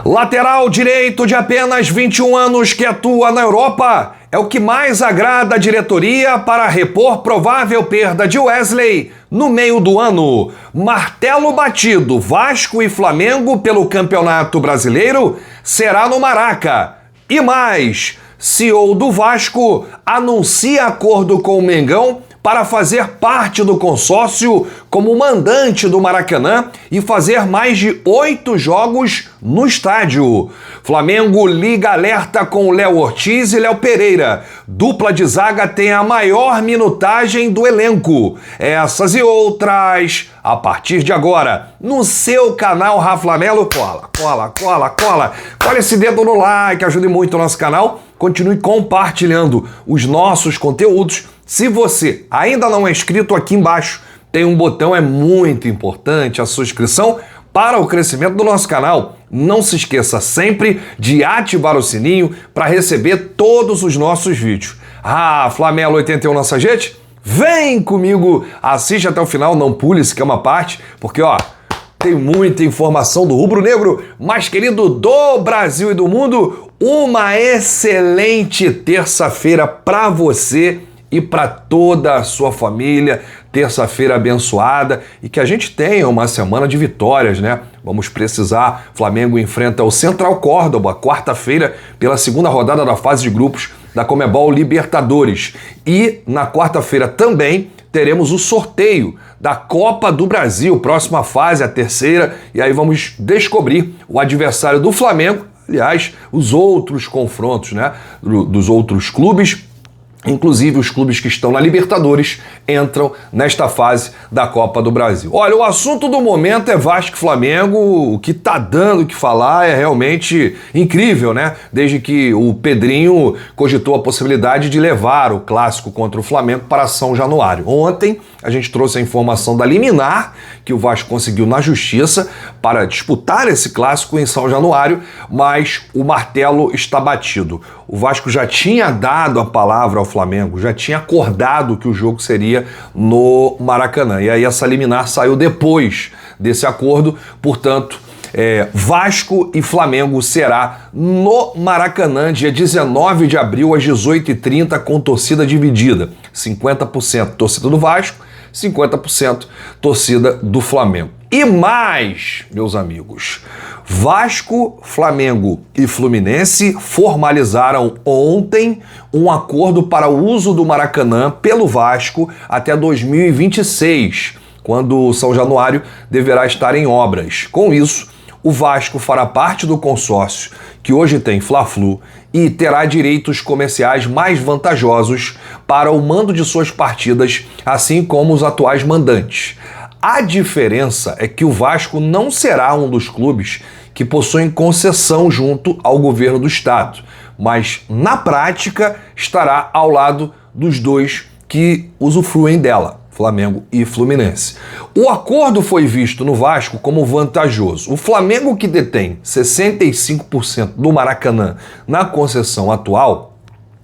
Lateral direito de apenas 21 anos que atua na Europa é o que mais agrada a diretoria para repor provável perda de Wesley no meio do ano. Martelo batido, Vasco e Flamengo pelo Campeonato Brasileiro será no Maraca. E mais, CEO do Vasco anuncia acordo com o Mengão para fazer parte do consórcio como mandante do Maracanã e fazer mais de 8 jogos no estádio. Flamengo liga alerta com Léo Ortiz e Léo Pereira. Dupla de zaga tem a maior minutagem do elenco. Essas e outras, a partir de agora, no seu canal Raflamelo. Cola esse dedo no like, ajude muito o nosso canal. Continue compartilhando os nossos conteúdos. Se você ainda não é inscrito, aqui embaixo tem um botão, é muito importante a sua inscrição para o crescimento do nosso canal. Não se esqueça sempre de ativar o sininho para receber todos os nossos vídeos. Flamelo 81 nossa gente, vem comigo, assiste até o final, não pule se quer uma parte, porque tem muita informação do rubro-negro mais querido do Brasil e do mundo. Uma excelente terça-feira para você e para toda a sua família, terça-feira abençoada e que a gente tenha uma semana de vitórias, né? Vamos precisar. Flamengo enfrenta o Central Córdoba, quarta-feira, pela segunda rodada da fase de grupos da Conmebol Libertadores. E na quarta-feira também teremos o sorteio da Copa do Brasil, próxima fase, a terceira, e aí vamos descobrir o adversário do Flamengo, aliás, os outros confrontos, né? Dos outros clubes. Inclusive, os clubes que estão na Libertadores entram nesta fase da Copa do Brasil. Olha, o assunto do momento é Vasco e Flamengo. O que tá dando o que falar é realmente incrível, né? Desde que o Pedrinho cogitou a possibilidade de levar o clássico contra o Flamengo para São Januário. Ontem, a gente trouxe a informação da liminar que o Vasco conseguiu na Justiça para disputar esse clássico em São Januário, mas o martelo está batido. O Vasco já tinha dado a palavra ao Flamengo, já tinha acordado que o jogo seria no Maracanã. E aí essa liminar saiu depois desse acordo, portanto, Vasco e Flamengo será no Maracanã, dia 19 de abril, às 18h30, com torcida dividida. 50% torcida do Vasco, 50% torcida do Flamengo. E mais, meus amigos, Vasco, Flamengo e Fluminense formalizaram ontem um acordo para o uso do Maracanã pelo Vasco até 2026, quando o São Januário deverá estar em obras. Com isso, o Vasco fará parte do consórcio que hoje tem Fla-Flu e terá direitos comerciais mais vantajosos para o mando de suas partidas, assim como os atuais mandantes. A diferença é que o Vasco não será um dos clubes que possuem concessão junto ao governo do estado, mas na prática estará ao lado dos dois que usufruem dela, Flamengo e Fluminense. O acordo foi visto no Vasco como vantajoso. O Flamengo, que detém 65% do Maracanã na concessão atual,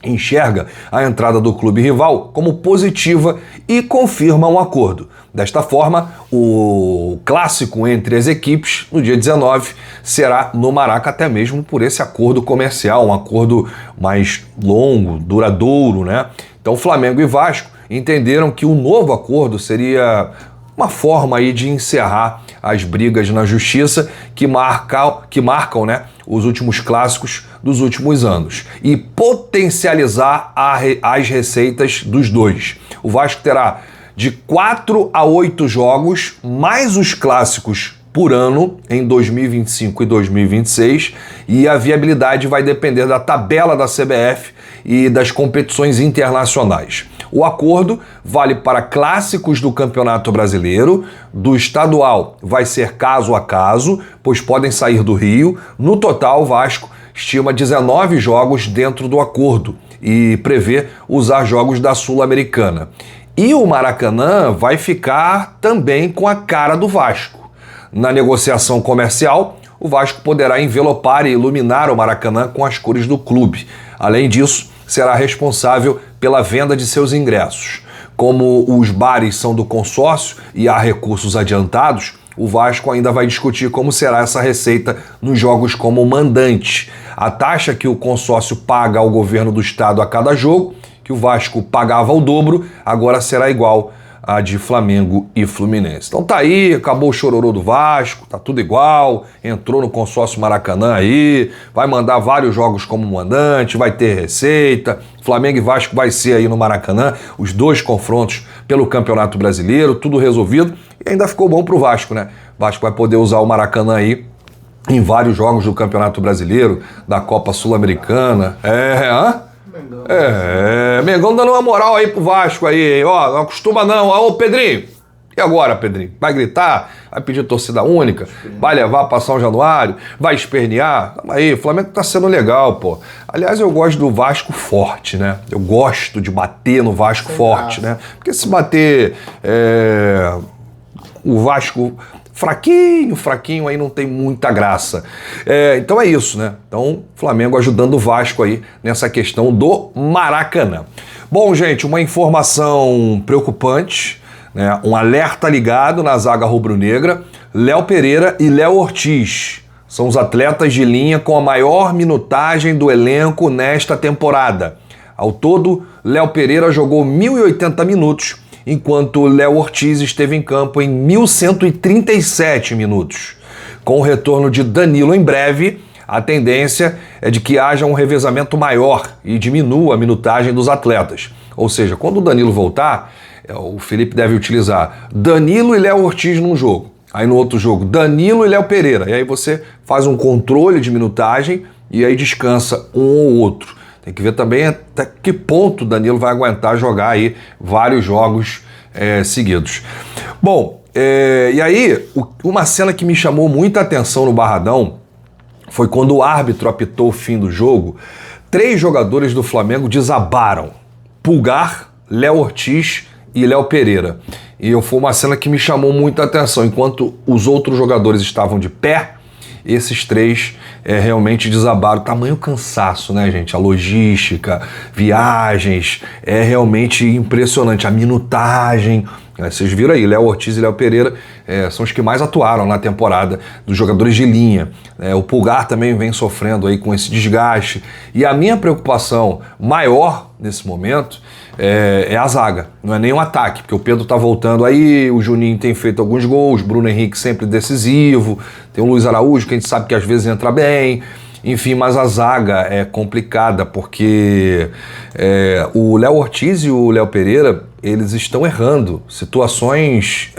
enxerga a entrada do clube rival como positiva e confirma um acordo. Desta forma, o clássico entre as equipes, no dia 19, será no Maraca, até mesmo por esse acordo comercial, um acordo mais longo, duradouro, né? Então, Flamengo e Vasco entenderam que o novo acordo seria uma forma aí de encerrar as brigas na justiça que marcam, né, os últimos clássicos dos últimos anos e potencializar as receitas dos dois. O Vasco terá de 4 a 8 jogos, mais os clássicos por ano em 2025 e 2026, e a viabilidade vai depender da tabela da CBF e das competições internacionais. O acordo vale para clássicos do Campeonato Brasileiro, do estadual vai ser caso a caso, pois podem sair do Rio. No total, o Vasco estima 19 jogos dentro do acordo e prevê usar jogos da Sul-Americana. E o Maracanã vai ficar também com a cara do Vasco. Na negociação comercial, o Vasco poderá envelopar e iluminar o Maracanã com as cores do clube. Além disso, será responsável pela venda de seus ingressos. Como os bares são do consórcio e há recursos adiantados, o Vasco ainda vai discutir como será essa receita nos jogos como mandante. A taxa que o consórcio paga ao governo do estado a cada jogo, que o Vasco pagava o dobro, agora será igual a de Flamengo e Fluminense. Então tá aí, acabou o chororô do Vasco, tá tudo igual, entrou no consórcio Maracanã aí, vai mandar vários jogos como mandante, vai ter receita, Flamengo e Vasco vai ser aí no Maracanã, os dois confrontos pelo Campeonato Brasileiro, tudo resolvido, e ainda ficou bom pro Vasco, né? O Vasco vai poder usar o Maracanã aí em vários jogos do Campeonato Brasileiro, da Copa Sul-Americana, Mengão dando uma moral aí pro Vasco aí, ó, não acostuma não, ô Pedrinho, e agora Pedrinho? Vai gritar, vai pedir torcida única, vai levar pra São Januário, vai espernear, calma aí, o Flamengo tá sendo legal, pô. Aliás, eu gosto do Vasco forte, né, eu gosto de bater no Vasco forte, né, porque se bater o Vasco fraquinho, aí não tem muita graça. Então é isso, né? Então, Flamengo ajudando o Vasco aí nessa questão do Maracanã. Bom, gente, uma informação preocupante, né? Um alerta ligado na zaga rubro-negra. Léo Pereira e Léo Ortiz são os atletas de linha com a maior minutagem do elenco nesta temporada. Ao todo, Léo Pereira jogou 1.080 minutos, enquanto Léo Ortiz esteve em campo em 1.137 minutos. Com o retorno de Danilo em breve, a tendência é de que haja um revezamento maior e diminua a minutagem dos atletas. Ou seja, quando o Danilo voltar, o Felipe deve utilizar Danilo e Léo Ortiz num jogo. Aí no outro jogo, Danilo e Léo Pereira. E aí você faz um controle de minutagem e aí descansa um ou outro. Tem que ver também até que ponto o Danilo vai aguentar jogar aí vários jogos seguidos. Bom, e aí uma cena que me chamou muita atenção no Barradão foi quando o árbitro apitou o fim do jogo. 3 jogadores do Flamengo desabaram: Pulgar, Léo Ortiz e Léo Pereira. E foi uma cena que me chamou muita atenção. Enquanto os outros jogadores estavam de pé, esses 3 realmente desabaram. Tamanho cansaço, né, gente? A logística, viagens, é realmente impressionante. A minutagem. Vocês viram aí, Léo Ortiz e Léo Pereira são os que mais atuaram na temporada dos jogadores de linha. O Pulgar também vem sofrendo aí com esse desgaste. E a minha preocupação maior nesse momento é a zaga, não é nem um ataque, porque o Pedro tá voltando aí, o Juninho tem feito alguns gols, Bruno Henrique sempre decisivo, tem o Luiz Araújo que a gente sabe que às vezes entra bem, enfim, mas a zaga é complicada, porque o Léo Ortiz e o Léo Pereira, eles estão errando situações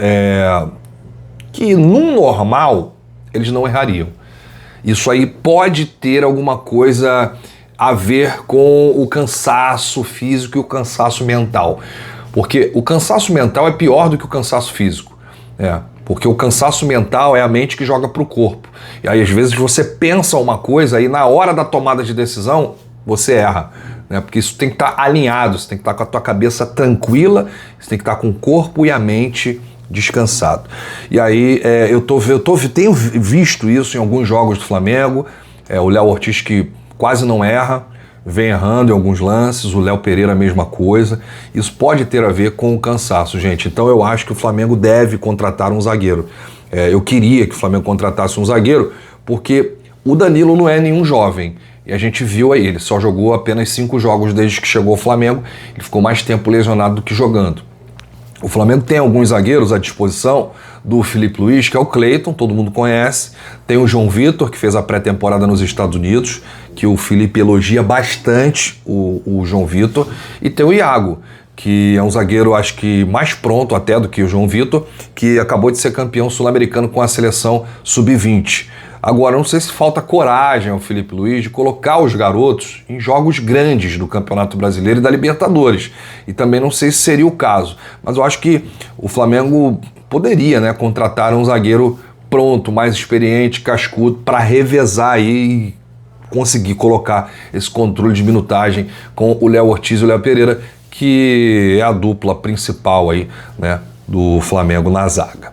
que num normal eles não errariam. Isso aí pode ter alguma coisa a ver com o cansaço físico e o cansaço mental. Porque o cansaço mental é pior do que o cansaço físico. Porque o cansaço mental é a mente que joga para o corpo. E aí, às vezes, você pensa uma coisa e na hora da tomada de decisão, você erra. Porque isso tem que estar alinhado, você tem que estar com a tua cabeça tranquila, você tem que estar com o corpo e a mente descansado. E aí, tenho visto isso em alguns jogos do Flamengo. O Léo Ortiz, que quase não erra, vem errando em alguns lances, o Léo Pereira a mesma coisa. Isso pode ter a ver com o cansaço, gente. Então eu acho que o Flamengo deve contratar um zagueiro. Eu queria que o Flamengo contratasse um zagueiro, porque o Danilo não é nenhum jovem. E a gente viu aí, ele só jogou apenas 5 jogos desde que chegou ao Flamengo. Ele ficou mais tempo lesionado do que jogando. O Flamengo tem alguns zagueiros à disposição, do Felipe Luiz, que é o Cleiton, todo mundo conhece. Tem o João Vitor, que fez a pré-temporada nos Estados Unidos, que o Felipe elogia bastante o João Vitor. E tem o Iago, que é um zagueiro, acho que mais pronto até do que o João Vitor, que acabou de ser campeão sul-americano com a seleção sub-20. Agora, não sei se falta coragem ao Felipe Luiz de colocar os garotos em jogos grandes do Campeonato Brasileiro e da Libertadores. E também não sei se seria o caso. Mas eu acho que o Flamengo poderia, né, contratar um zagueiro pronto, mais experiente, cascudo, para revezar aí e conseguir colocar esse controle de minutagem com o Léo Ortiz e o Léo Pereira, que é a dupla principal aí, né, do Flamengo na zaga.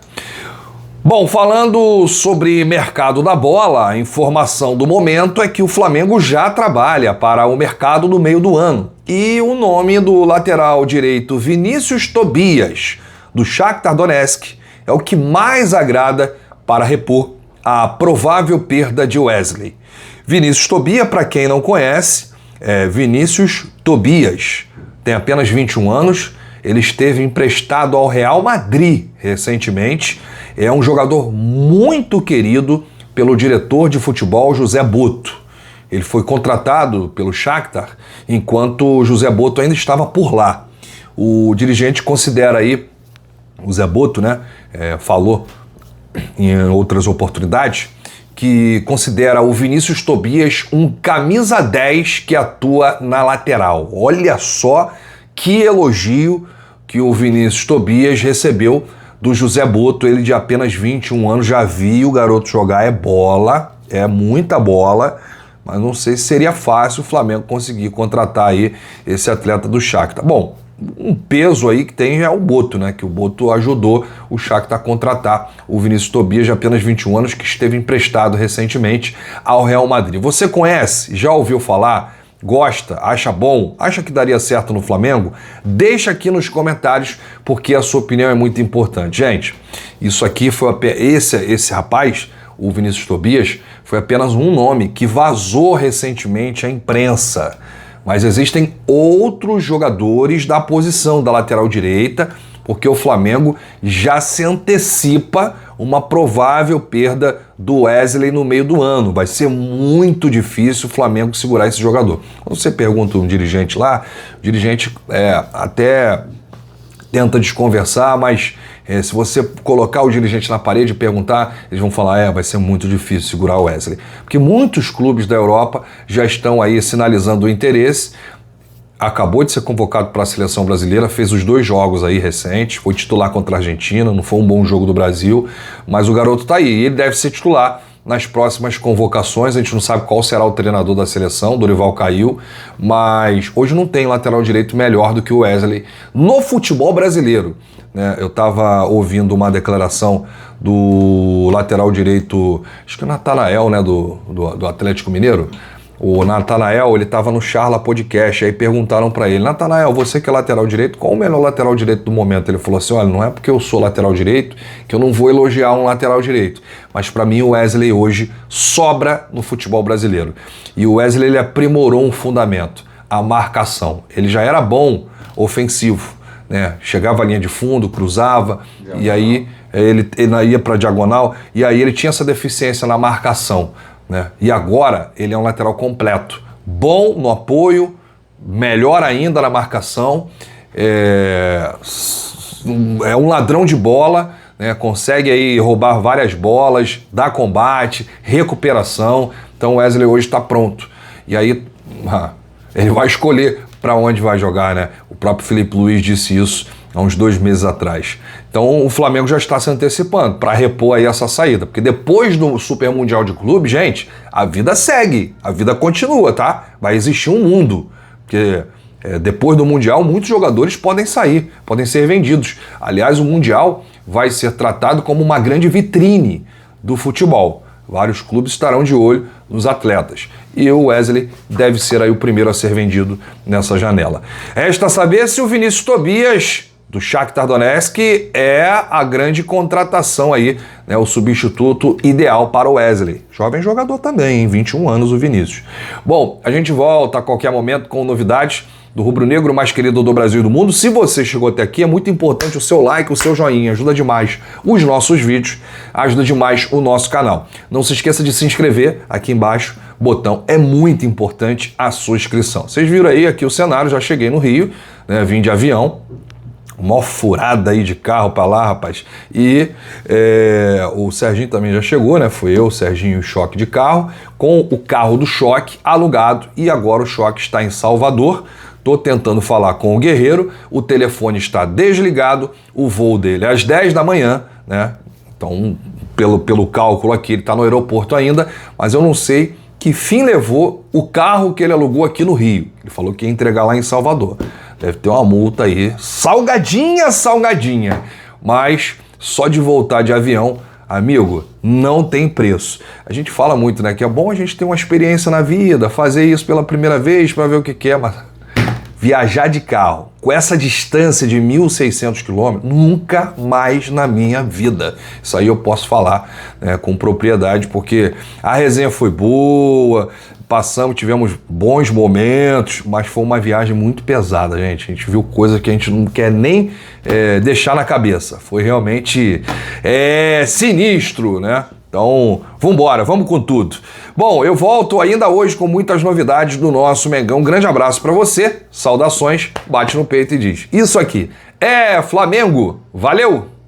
Bom, falando sobre mercado da bola, a informação do momento é que o Flamengo já trabalha para o mercado do meio do ano. E o nome do lateral direito Vinícius Tobias, do Shakhtar Donetsk, é o que mais agrada para repor a provável perda de Wesley. Vinícius Tobias, para quem não conhece, é Vinícius Tobias, tem apenas 21 anos, ele esteve emprestado ao Real Madrid recentemente, é um jogador muito querido pelo diretor de futebol José Boto. Ele foi contratado pelo Shakhtar enquanto José Boto ainda estava por lá. O dirigente considera aí, o Zé Boto, né, falou em outras oportunidades, que considera o Vinícius Tobias um camisa 10 que atua na lateral. Olha só que elogio que o Vinícius Tobias recebeu do José Boto, ele de apenas 21 anos, já viu o garoto jogar, é bola, é muita bola, mas não sei se seria fácil o Flamengo conseguir contratar aí esse atleta do Shakhtar. Bom, um peso aí que tem é o Boto, né? Que o Boto ajudou o Shakhtar a contratar o Vinícius Tobias, de apenas 21 anos, que esteve emprestado recentemente ao Real Madrid. Você conhece? Já ouviu falar? Gosta? Acha bom? Acha que daria certo no Flamengo? Deixa aqui nos comentários, porque a sua opinião é muito importante. Gente, isso aqui foi esse rapaz, o Vinícius Tobias, foi apenas um nome que vazou recentemente à imprensa. Mas existem outros jogadores da posição da lateral direita, porque o Flamengo já se antecipa uma provável perda do Wesley no meio do ano. Vai ser muito difícil o Flamengo segurar esse jogador. Quando você pergunta um dirigente lá, o dirigente até tenta desconversar, mas se você colocar o dirigente na parede e perguntar, eles vão falar, vai ser muito difícil segurar o Wesley. Porque muitos clubes da Europa já estão aí sinalizando o interesse. Acabou de ser convocado para a seleção brasileira, fez os 2 jogos aí recentes, foi titular contra a Argentina, não foi um bom jogo do Brasil, mas o garoto tá aí, ele deve ser titular nas próximas convocações. A gente não sabe qual será o treinador da seleção, Dorival caiu, mas hoje não tem lateral direito melhor do que o Wesley no futebol brasileiro, né? Eu estava ouvindo uma declaração do lateral direito, acho que é o Natanael, né, do Atlético Mineiro. O Natanael, ele estava no Charla Podcast, aí perguntaram para ele, Natanael, você que é lateral direito, qual o melhor lateral direito do momento? Ele falou assim, olha, não é porque eu sou lateral direito que eu não vou elogiar um lateral direito, mas para mim o Wesley hoje sobra no futebol brasileiro. E o Wesley, ele aprimorou um fundamento, a marcação. Ele já era bom ofensivo, né? Chegava à linha de fundo, cruzava, diagonal. E aí ele ia para diagonal, e aí ele tinha essa deficiência na marcação, né? E agora ele é um lateral completo, bom no apoio, melhor ainda na marcação, é um ladrão de bola, né? Consegue aí roubar várias bolas, dar combate, recuperação. Então o Wesley hoje está pronto. E aí ele vai escolher para onde vai jogar, né? O próprio Felipe Luiz disse isso há uns 2 meses atrás. Então o Flamengo já está se antecipando para repor aí essa saída, porque depois do Super Mundial de Clube, gente, a vida segue, a vida continua, tá? Vai existir um mundo, porque depois do Mundial muitos jogadores podem sair, podem ser vendidos. Aliás, o Mundial vai ser tratado como uma grande vitrine do futebol. Vários clubes estarão de olho nos atletas. E o Wesley deve ser aí o primeiro a ser vendido nessa janela. Resta saber se o Vinícius Tobias, do Shakhtar Donetsk, é a grande contratação aí, né, o substituto ideal para o Wesley. Jovem jogador também, 21 anos o Vinícius. Bom, a gente volta a qualquer momento com novidades do rubro-negro mais querido do Brasil e do mundo. Se você chegou até aqui, é muito importante o seu like, o seu joinha, ajuda demais os nossos vídeos, ajuda demais o nosso canal. Não se esqueça de se inscrever aqui embaixo, botão, é muito importante a sua inscrição. Vocês viram aí aqui o cenário, já cheguei no Rio, né, vim de avião, uma furada aí de carro pra lá, rapaz. E o Serginho também já chegou, né? Foi eu, o Serginho e o Choque de carro, com o carro do Choque alugado. E agora o Choque está em Salvador. Tô tentando falar com o Guerreiro, o telefone está desligado, o voo dele é às 10 da manhã, né? Então, pelo cálculo aqui, ele está no aeroporto ainda, mas eu não sei que fim levou o carro que ele alugou aqui no Rio. Ele falou que ia entregar lá em Salvador. Deve ter uma multa aí, salgadinha, salgadinha. Mas só de voltar de avião, amigo, não tem preço. A gente fala muito, né, que é bom a gente ter uma experiência na vida, fazer isso pela primeira vez para ver o que é, mas viajar de carro com essa distância de 1.600 quilômetros, nunca mais na minha vida. Isso aí eu posso falar, né, com propriedade, porque a resenha foi boa, tivemos bons momentos, mas foi uma viagem muito pesada, gente. A gente viu coisa que a gente não quer nem deixar na cabeça. Foi realmente sinistro, né? Então, vambora, vamos com tudo. Bom, eu volto ainda hoje com muitas novidades do nosso Mengão. Um grande abraço pra você, saudações, bate no peito e diz: isso aqui é Flamengo, valeu!